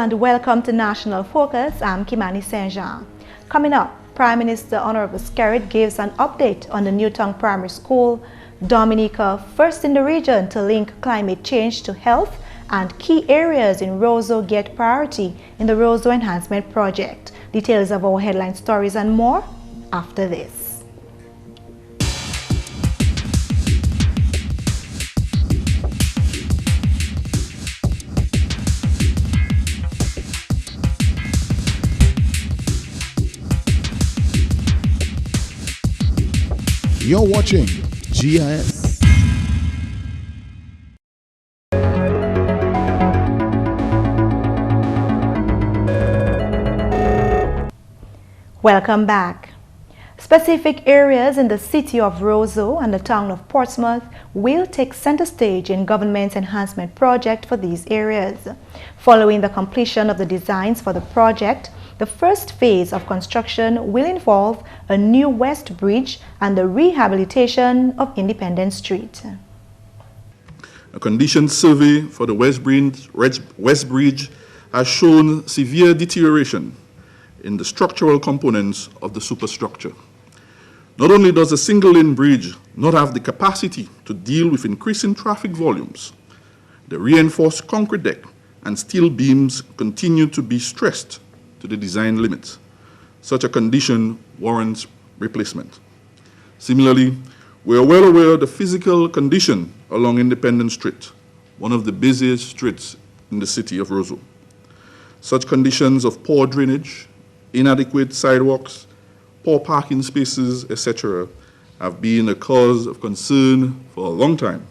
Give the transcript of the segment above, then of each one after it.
and welcome to National Focus. I'm Kimani. Coming up, Prime Minister Honorable Skerrit gives an update on the Newtown Primary School, Dominica, first in the region to link climate change to health, and key areas in Roseau get priority in the Roseau Enhancement Project. Details of our headline stories and more after this. You're watching GIS. Welcome back. Specific areas in the city of Roseau and the town of Portsmouth will take center stage in government's enhancement project for these areas. Following the completion of the designs for the project, the first phase of construction will involve a new West Bridge and the rehabilitation of Independence Street. A condition survey for the West Bridge has shown severe deterioration in the structural components of the superstructure. Not only does a single-lane bridge not have the capacity to deal with increasing traffic volumes, the reinforced concrete deck and steel beams continue to be stressed to the design limits. Such a condition warrants replacement. Similarly, we are well aware of the physical condition along Independence Street, one of the busiest streets in the city of Roseau. Such conditions of poor drainage, inadequate sidewalks, poor parking spaces, etc., have been a cause of concern for a long time,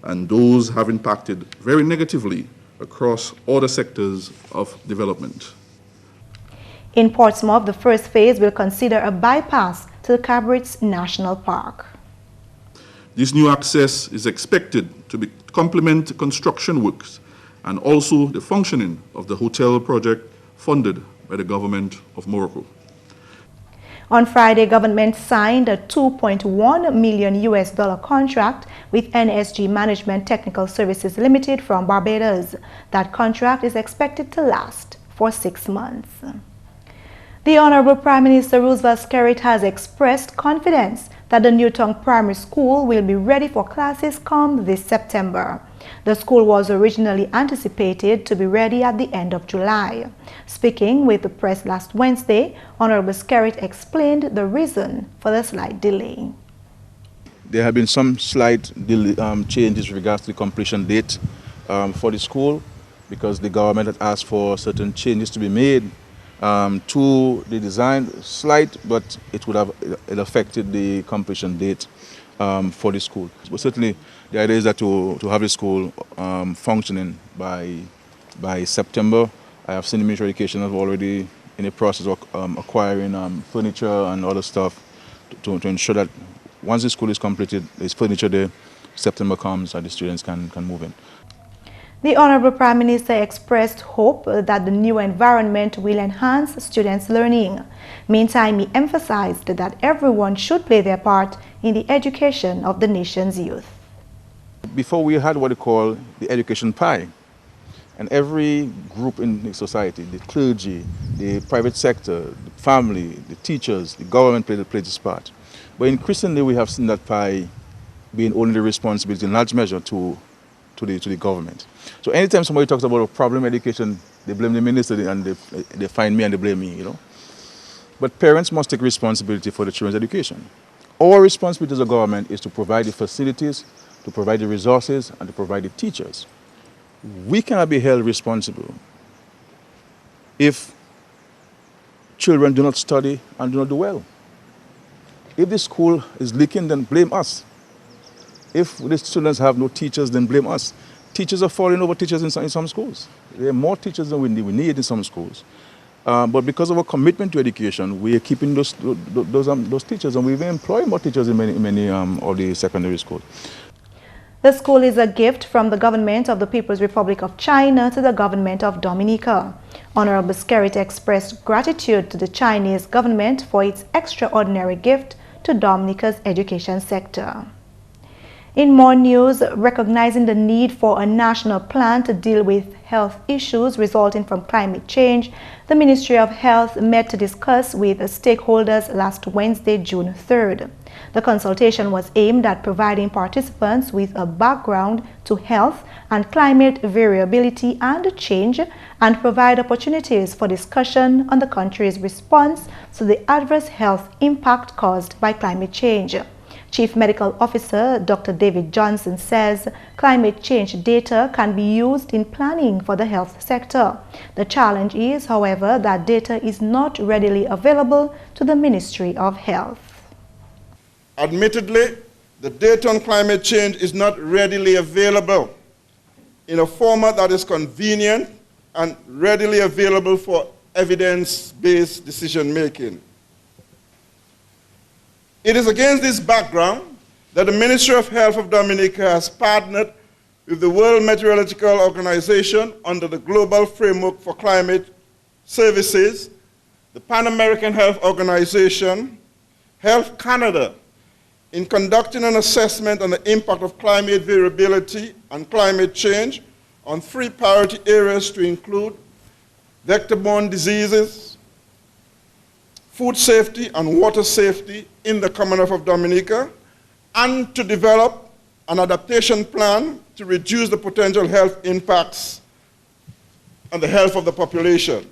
and those have impacted very negatively across all the sectors of development. In Portsmouth, the first phase will consider a bypass to the Cabrit's National Park. This new access is expected to complement construction works and also the functioning of the hotel project funded by the government of Morocco. On Friday, government signed a $2.1 million contract with NSG Management Technical Services Limited from Barbados. That contract is expected to last for 6 months. The Honorable Prime Minister Roseau Skerrit has expressed confidence that the Newtown Primary School will be ready for classes come this September. The school was originally anticipated to be ready at the end of July. Speaking with the press last Wednesday, Honorable Skerrit explained the reason for the slight delay. There have been some slight changes with regards to the completion date for the school because the government had asked for certain changes to be made to the design, slight, but it affected the completion date for the school. But certainly the idea is that to have the school functioning by September. I have seen the Ministry of Education is already in the process of acquiring furniture and other stuff to ensure that once the school is completed, there's furniture there, September comes and the students can move in. The Honorable Prime Minister expressed hope that the new environment will enhance students' learning. Meantime, he emphasized that everyone should play their part in the education of the nation's youth. Before we had what we call the education pie, and every group in the society, the clergy, the private sector, the family, the teachers, the government played this part. But increasingly we have seen that pie being only the responsibility in large measure to the government. So anytime somebody talks about a problem education, they blame the minister and they find me and they blame me, you know. But parents must take responsibility for the children's education. Our responsibility as a government is to provide the facilities, to provide the resources, and to provide the teachers. We cannot be held responsible if children do not study and do not do well. If the school is leaking, then blame us. If the students have no teachers, then blame us. Teachers are falling over teachers in some schools. There are more teachers than we need in some schools. But because of our commitment to education, we are keeping those teachers, and we even employ more teachers in many of the secondary schools. The school is a gift from the government of the People's Republic of China to the government of Dominica. Honorable Skerrit expressed gratitude to the Chinese government for its extraordinary gift to Dominica's education sector. In more news, recognizing the need for a national plan to deal with health issues resulting from climate change, the Ministry of Health met to discuss with stakeholders last Wednesday, June 3rd. The consultation was aimed at providing participants with a background to health and climate variability and change, and provide opportunities for discussion on the country's response to the adverse health impact caused by climate change. Chief Medical Officer Dr. David Johnson says climate change data can be used in planning for the health sector. The challenge is, however, that data is not readily available to the Ministry of Health. Admittedly, the data on climate change is not readily available in a format that is convenient and readily available for evidence-based decision-making. It is against this background that the Ministry of Health of Dominica has partnered with the World Meteorological Organization under the Global Framework for Climate Services, the Pan American Health Organization, Health Canada, in conducting an assessment on the impact of climate variability and climate change on 3 priority areas to include vector-borne diseases, food safety and water safety in the Commonwealth of Dominica, and to develop an adaptation plan to reduce the potential health impacts on the health of the population.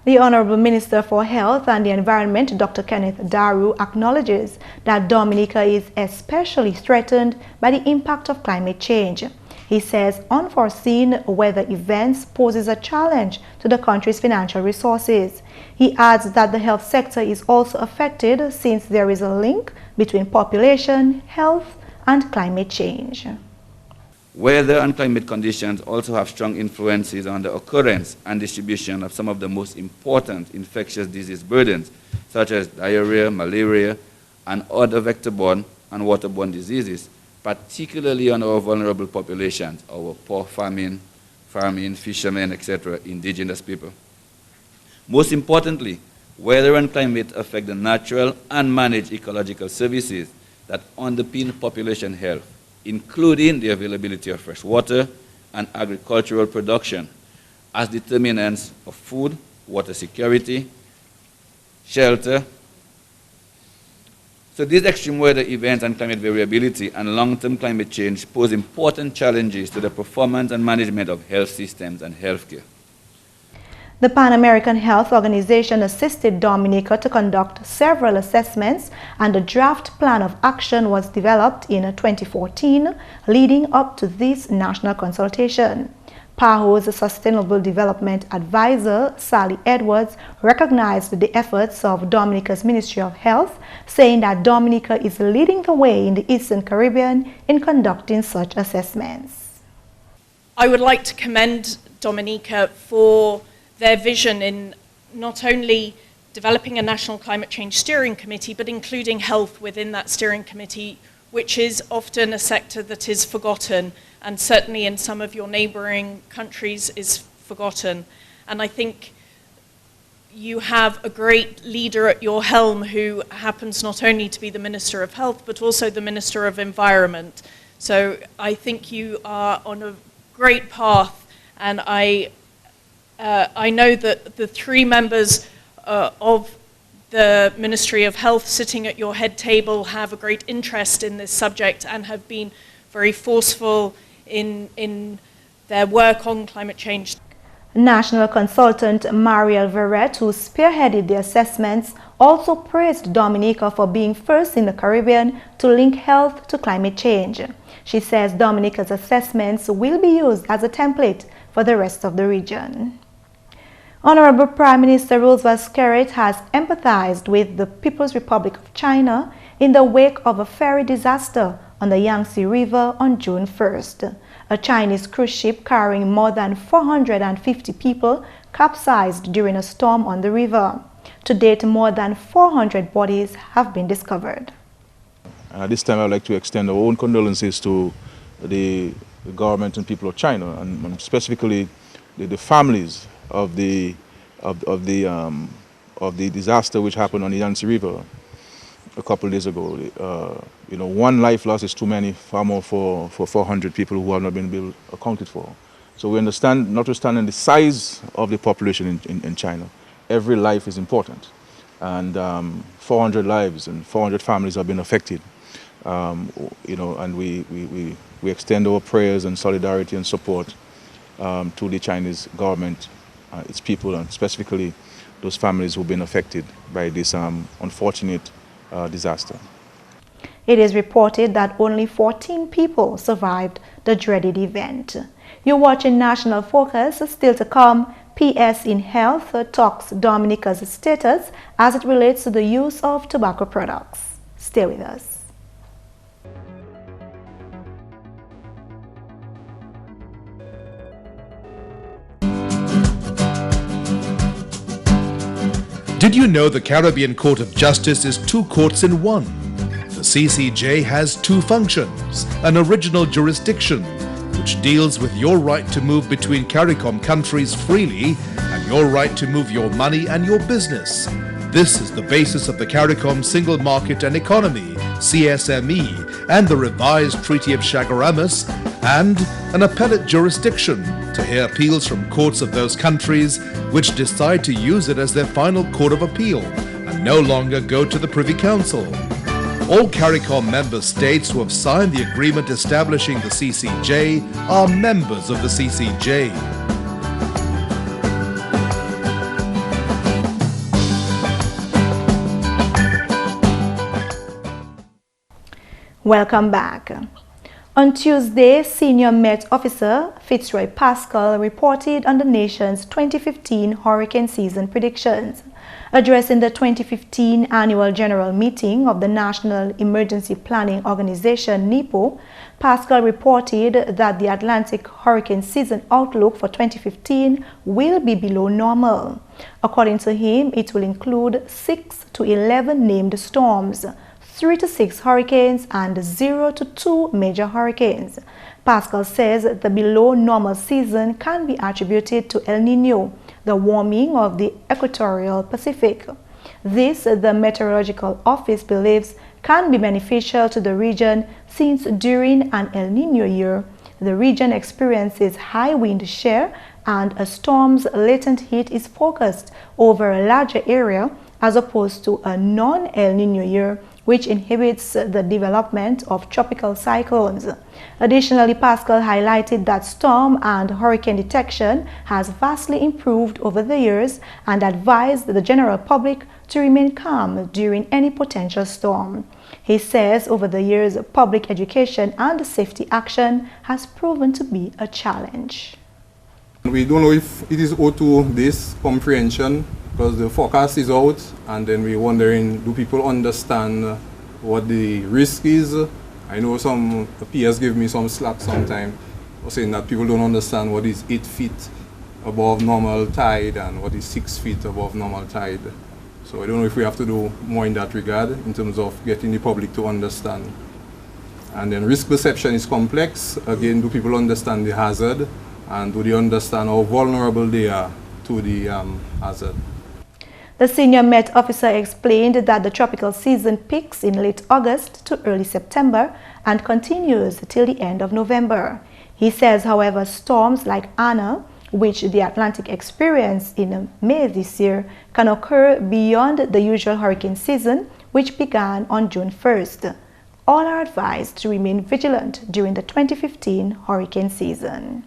The Honorable Minister for Health and the Environment, Dr. Kenneth Daru, acknowledges that Dominica is especially threatened by the impact of climate change. He says unforeseen weather events poses a challenge to the country's financial resources. He adds that the health sector is also affected since there is a link between population, health, and climate change. Weather and climate conditions also have strong influences on the occurrence and distribution of some of the most important infectious disease burdens, such as diarrhea, malaria, and other vector-borne and waterborne diseases, particularly on our vulnerable populations, our poor farming, fishermen, etc., indigenous people. Most importantly, weather and climate affect the natural and managed ecological services that underpin population health, including the availability of fresh water and agricultural production as determinants of food, water security, shelter. So these extreme weather events and climate variability and long-term climate change pose important challenges to the performance and management of health systems and healthcare. The Pan American Health Organization assisted Dominica to conduct several assessments, and a draft plan of action was developed in 2014, leading up to this national consultation. PAHO's Sustainable Development Advisor, Sally Edwards, recognized the efforts of Dominica's Ministry of Health, saying that Dominica is leading the way in the Eastern Caribbean in conducting such assessments. I would like to commend Dominica for their vision in not only developing a National Climate Change Steering Committee, but including health within that steering committee, which is often a sector that is forgotten, and certainly in some of your neighboring countries is forgotten. And I think you have a great leader at your helm who happens not only to be the Minister of Health, but also the Minister of Environment. So I think you are on a great path, and I know that the 3 members of the Ministry of Health sitting at your head table have a great interest in this subject and have been very forceful in their work on climate change. National consultant Marielle Verret, who spearheaded the assessments, also praised Dominica for being first in the Caribbean to link health to climate change. She says Dominica's assessments will be used as a template for the rest of the region. Honorable Prime Minister Roseau Skerrit has empathized with the People's Republic of China in the wake of a ferry disaster on the Yangtze River on June 1st. A Chinese cruise ship carrying more than 450 people capsized during a storm on the river. To date, more than 400 bodies have been discovered. This time I would like to extend our own condolences to the government and people of China, and specifically the families of the disaster which happened on the Yangtze River. a couple of days ago. One life loss is too many, far more for 400 people who have not been accounted for. So we understand, notwithstanding the size of the population in China, every life is important. And 400 lives and 400 families have been affected. And we extend our prayers and solidarity and support to the Chinese government, its people, and specifically those families who've been affected by this unfortunate disaster. It is reported that only 14 people survived the dreaded event. You're watching National Focus. Still to come, PS in Health talks Dominica's status as it relates to the use of tobacco products. Stay with us. Did you know the Caribbean Court of Justice is 2 courts in 1? The CCJ has 2 functions: an original jurisdiction, which deals with your right to move between CARICOM countries freely and your right to move your money and your business. This is the basis of the CARICOM Single Market and Economy, CSME, and the revised Treaty of Chaguaramas, and an appellate jurisdiction to hear appeals from courts of those countries which decide to use it as their final court of appeal and no longer go to the Privy Council. All CARICOM member states who have signed the agreement establishing the CCJ are members of the CCJ. Welcome back. On Tuesday, Senior Met Officer Fitzroy Pascal reported on the nation's 2015 hurricane season predictions. Addressing the 2015 Annual General Meeting of the National Emergency Planning Organization, NEPO, Pascal reported that the Atlantic hurricane season outlook for 2015 will be below normal. According to him, it will include 6 to 11 named storms, 3 to 6 hurricanes, and 0 to 2 major hurricanes. Pascal says the below normal season can be attributed to El Niño, the warming of the equatorial Pacific. This, the Meteorological Office believes, can be beneficial to the region since during an El Niño year, the region experiences high wind shear and a storm's latent heat is focused over a larger area as opposed to a non-El Niño year, which inhibits the development of tropical cyclones. Additionally, Pascal highlighted that storm and hurricane detection has vastly improved over the years and advised the general public to remain calm during any potential storm. He says over the years, public education and safety action has proven to be a challenge. We don't know if it is owed to this comprehension, because the forecast is out, and then we're wondering, do people understand what the risk is? I know some peers give me some slack sometimes, saying that people don't understand what is 8 feet above normal tide and what is 6 feet above normal tide. So I don't know if we have to do more in that regard in terms of getting the public to understand. And then risk perception is complex. Again, do people understand the hazard, and do they understand how vulnerable they are to the hazard? The Senior Met Officer explained that the tropical season peaks in late August to early September and continues till the end of November. He says, however, storms like Anna, which the Atlantic experienced in May this year, can occur beyond the usual hurricane season, which began on June 1st. All are advised to remain vigilant during the 2015 hurricane season.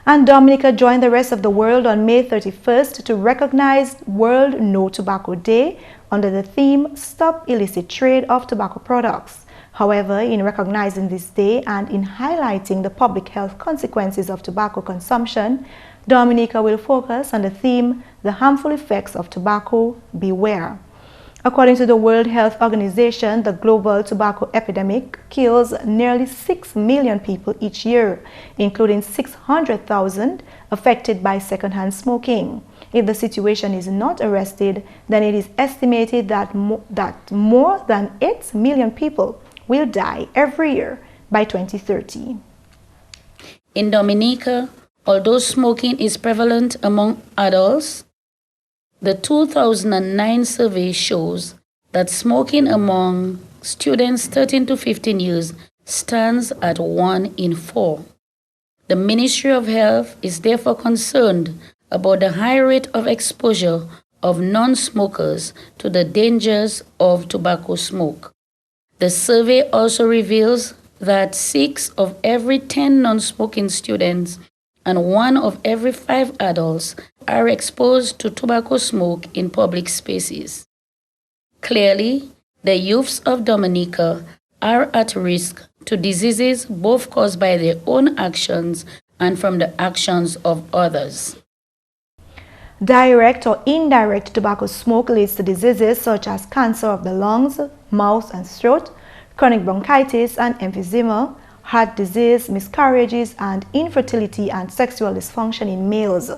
And Dominica joined the rest of the world on May 31st to recognize World No Tobacco Day under the theme Stop Illicit Trade of Tobacco Products. However, in recognizing this day and in highlighting the public health consequences of tobacco consumption, Dominica will focus on the theme The Harmful Effects of Tobacco, Beware. According to the World Health Organization, the global tobacco epidemic kills nearly 6 million people each year, including 600,000 affected by secondhand smoking. If the situation is not arrested, then it is estimated that more than 8 million people will die every year by 2030. In Dominica, although smoking is prevalent among adults, the 2009 survey shows that smoking among students 13 to 15 years stands at 1 in 4. The Ministry of Health is therefore concerned about the high rate of exposure of non-smokers to the dangers of tobacco smoke. The survey also reveals that 6 of every 10 non-smoking students and 1 of every 5 adults are exposed to tobacco smoke in public spaces. Clearly, the youths of Dominica are at risk to diseases both caused by their own actions and from the actions of others. Direct or indirect tobacco smoke leads to diseases such as cancer of the lungs, mouth and throat, chronic bronchitis and emphysema, heart disease, miscarriages and infertility and sexual dysfunction in males.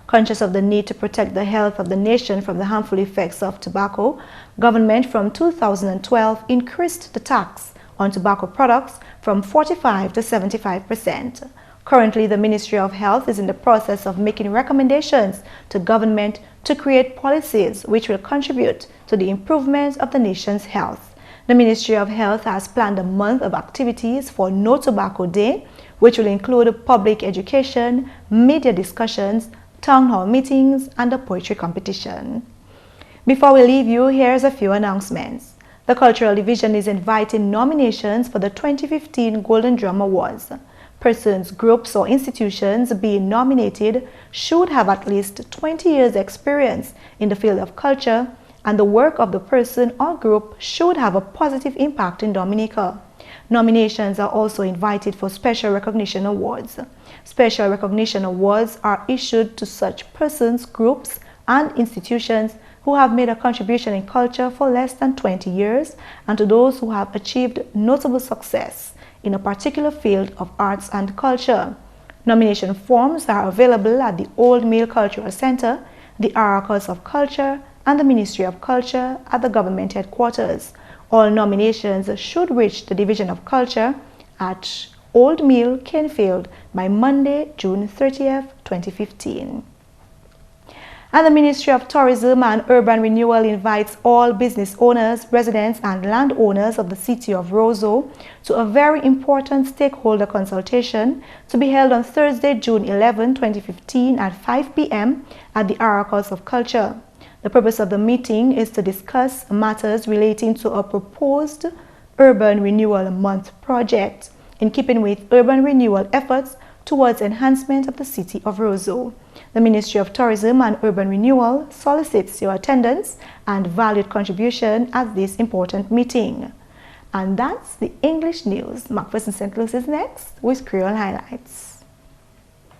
Conscious of the need to protect the health of the nation from the harmful effects of tobacco, government from 2012 increased the tax on tobacco products from 45 to 75%. Currently, the Ministry of Health is in the process of making recommendations to government to create policies which will contribute to the improvement of the nation's health. The Ministry of Health has planned a month of activities for No Tobacco Day, which will include public education, media discussions, town hall meetings, and a poetry competition. Before we leave you, here's a few announcements. The Cultural Division is inviting nominations for the 2015 Golden Drum Awards. Persons, groups, or institutions being nominated should have at least 20 years' experience in the field of culture, and the work of the person or group should have a positive impact in Dominica. Nominations are also invited for Special Recognition Awards. Special Recognition Awards are issued to such persons, groups, and institutions who have made a contribution in culture for less than 20 years, and to those who have achieved notable success in a particular field of arts and culture. Nomination forms are available at the Old Mill Cultural Center, the Oracles of Culture, and the Ministry of Culture at the government headquarters. All nominations should reach the Division of Culture at Old Mill, Kenfield by Monday, June 30th, 2015. And the Ministry of Tourism and Urban Renewal invites all business owners, residents, and landowners of the city of Roseau to a very important stakeholder consultation to be held on Thursday, June 11, 2015 at 5 p.m. at the Oracles of Culture. The purpose of the meeting is to discuss matters relating to a proposed Urban Renewal Month project in keeping with urban renewal efforts towards enhancement of the city of Roseau. The Ministry of Tourism and Urban Renewal solicits your attendance and valued contribution at this important meeting. And that's the English news. McPherson St. Luce is next with Creole highlights.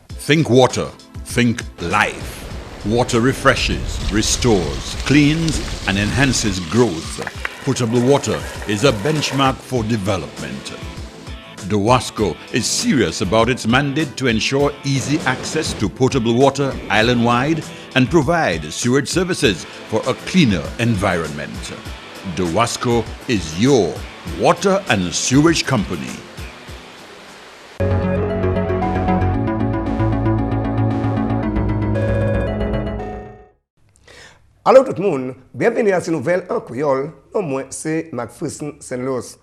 Think water, think life. Water refreshes, restores, cleans, and enhances growth. Potable water is a benchmark for development. DOWASCO is serious about its mandate to ensure easy access to potable water island-wide and provide sewage services for a cleaner environment. DOWASCO is your water and sewage company. Allô tout le monde, bienvenue à cette nouvelle en créole. Moi, c'est McPherson St. Luce.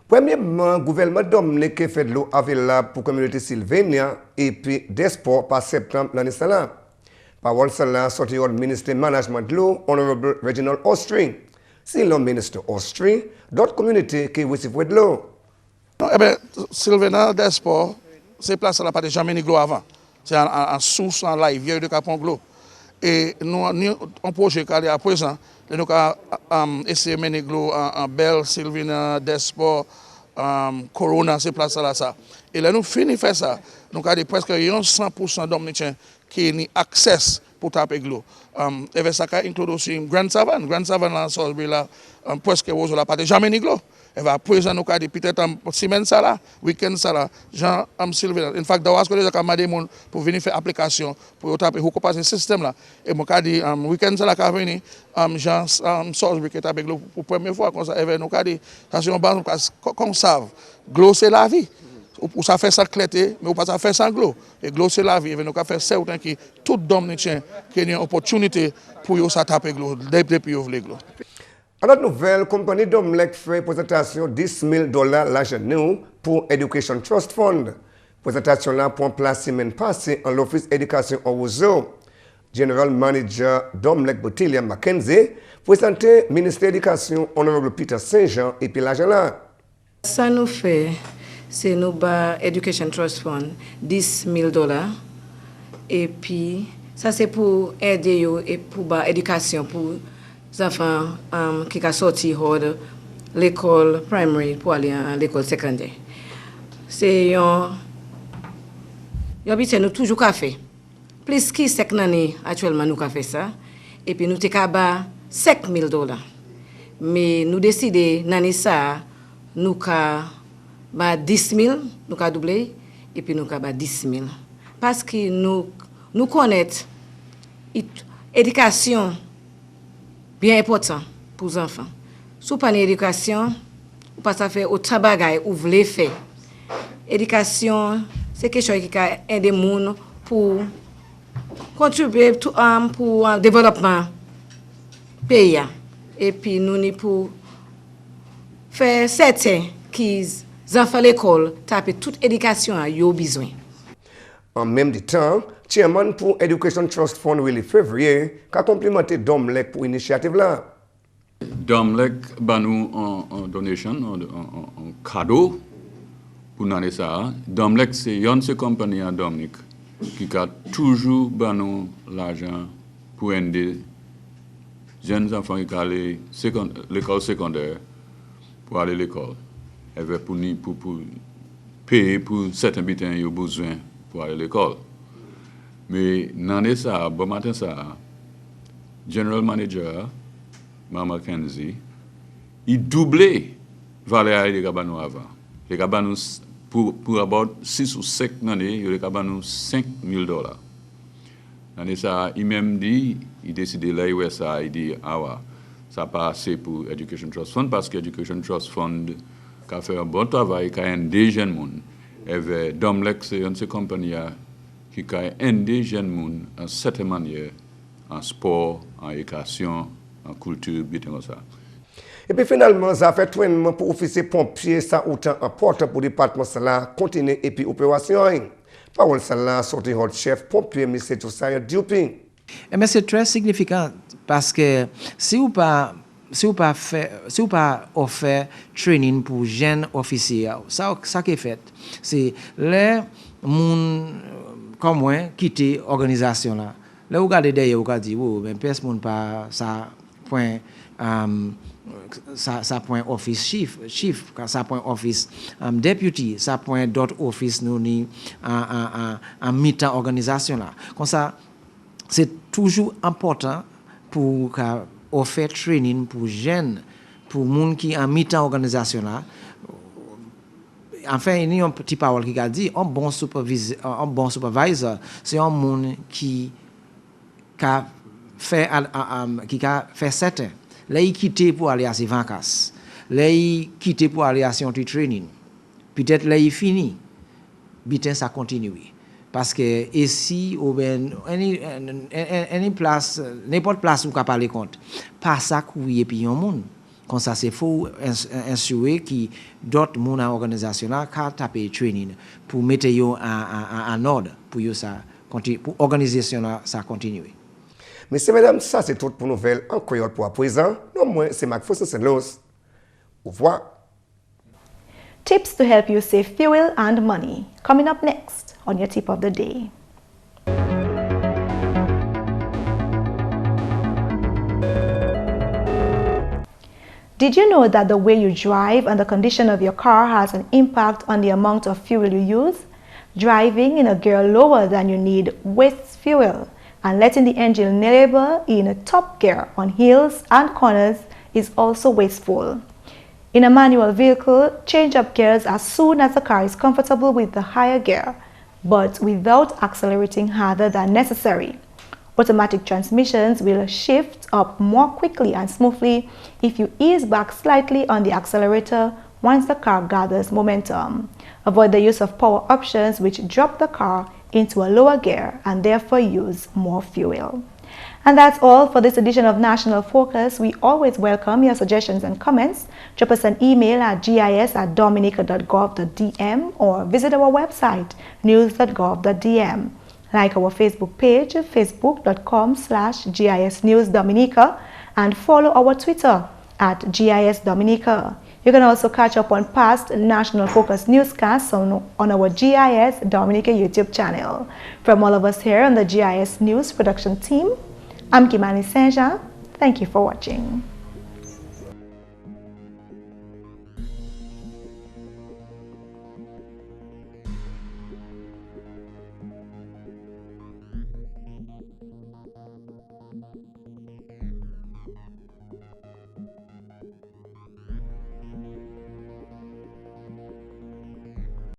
Premièrement, le gouvernement Dominique fait de l'eau available pour la communauté sylvénia et puis des sports par septembre l'année là. Parole cela sorti du ministre management de l'eau, Honorable Reginald Austrie. C'est le ministre Austrie, d'autres communautés qui reçoivent de l'eau. Eh bien, Sylvénia des sports, c'est place à la partie jamais ni l'eau avant. C'est en source, en live, vieux de Capon Glo. Et nous, un projet qui est à présent, nous avons essayé de mener l'eau en Belle, Sylvénia, Desport, Corona, c'est place là ça. Et là, nous finissons faire ça. Nous avons presque 100% dominicains qui ont accès pour taper l'eau. Et ça inclut aussi Grande Savane. Grande Savane, là, presque la partie jamais ni l'eau. Et va présent nous avons peut-être en semaine ça là, week-end ça là, Jean Sylvain. In fact, DOWASCO déjà commandé monde pour venir faire application pour taper pour passer système là. Et moi dit week-end ça là qu'a venir Jean Salisbury qui taper pour première fois comme ça. Et nous dit ça c'est un bon comme savent. L'eau c'est la vie. Ou ça fait ça clété, mais ou pas ça fait sans l'eau. Et l'eau c'est la vie. Et nous faire certain que tout dominicain qui a une opportunité pour ça taper l'eau depuis ouvrir l'eau. En notre nouvelle, compagnie Domlec fait présentation $10 000 l'argent nous pour Education Trust Fund. Présentation là pour place semaine passée en l'Office éducation au Roseau. General Manager Domlec Botilia Mackenzie présenté Ministre de l'Éducation Honorable Peter Saint-Jean et puis l'argent là. Ça nous fait, c'est nous bas Education Trust Fund $10 000 et puis ça c'est pour aider yo et pour bas éducation pour les enfants qui sont sortis de l'école primaire pour aller à l'école secondaire. C'est un nous toujours qu'à faire. Plus qui 5 années actuellement nous qu'à fait ça et puis nous t'ai bas $5 000. Mais nous décidé l'année ça nous ka ba 10 000, nous ka doublé et puis nous ka ba 10 000 parce que nous connaissons éducation bien important pour les enfants. Sous pas éducation, ou pas ça faire autant bagay ou voulez faire. Éducation, c'est quelque chose qui a aider moun pour contribuer pour le développement pays et puis nous ni pour faire certain qu'ils enfants l'école tapent toute éducation à yo besoin. En même temps, chairman pour Education Trust Fund Willy Février a complimenté Domlec pour l'initiative là. Domlec ba nous en donation en cadeau pour nous ça. Domlec c'est une compagnie à Dominique qui a toujours ba nous l'argent pour aider jeunes enfants qui aller l'école secondaire pour aller à l'école. Elle veut pour payer pour certains bitins qui ont besoin pour aller à l'école. Mais dans ça, bon matin ça, General Manager, Mama Kenzie, il doublait valeur des cabanos avant. Les cabanos pour about 6 ou 5 années, les cabanos $5 000. Dans ça, il même dit, il décide là où ça, il dit ça pas assez pour Education Trust Fund parce que Education Trust Fund a fait un bon travail, qui a aidé les jeunes. Et Domlec, c'est une compagnie qui a aidé les jeunes en certaine manière, en sport, en éducation, en culture, comme ça. Et puis finalement, ça fait tout pour officier pompier, ça autant important pour le département, ça continue et puis opération. Parole ça sorti hot chef pompier, M. Josiah Dupin. Mais c'est très significant parce que si vous pas offert training pour jeunes officiers, ça qui est fait, c'est les gens comme moi quitter l'organisation là. Là vous regardez derrière, vous dites oh mais personne pas ça point ça point office chief ça point office deputy ça point dot office nous ni en mi-temps organisation là. Comme ça c'est toujours important pour offrir training pour jeunes, pour gens qui en mi-temps organisation là. Enfin, il y a un petit parole qui a dit un bon supervisor, c'est un monde qui a fait certain. Là, il quitte pour aller à ses vacances. Là, il quitte pour aller à son training. Peut-être là, il finit. Bitin, ça continue. Parce que ici, any place, n'importe place où on peut parler compte, pas ça couille et puis un monde. Comme ça, c'est faut assurer que d'autres monde en organisation là, qu'à taper training pour mettre en ordre pour ça continue, pour organisation là, ça continue. Messieurs, mesdames, ça c'est tout pour nouvelles en créole pour à présent. Non, moi, c'est McPherson Luce. Au revoir. Tips to help you save fuel and money. Coming up next on your tip of the day. Did you know that the way you drive and the condition of your car has an impact on the amount of fuel you use? Driving in a gear lower than you need wastes fuel, and letting the engine labor in a top gear on hills and corners is also wasteful. In a manual vehicle, change up gears as soon as the car is comfortable with the higher gear, but without accelerating harder than necessary. Automatic transmissions will shift up more quickly and smoothly if you ease back slightly on the accelerator once the car gathers momentum. Avoid the use of power options which drop the car into a lower gear and therefore use more fuel. And that's all for this edition of National Focus. We always welcome your suggestions and comments. Drop us an email at gis@dominica.gov.dm or visit our website, news.gov.dm. Like our Facebook page, facebook.com/GIS News Dominica, and follow our Twitter at GIS Dominica. You can also catch up on past National Focus newscasts on our GIS Dominica YouTube channel. From all of us here on the GIS News production team, I'm Kimani. Thank you for watching.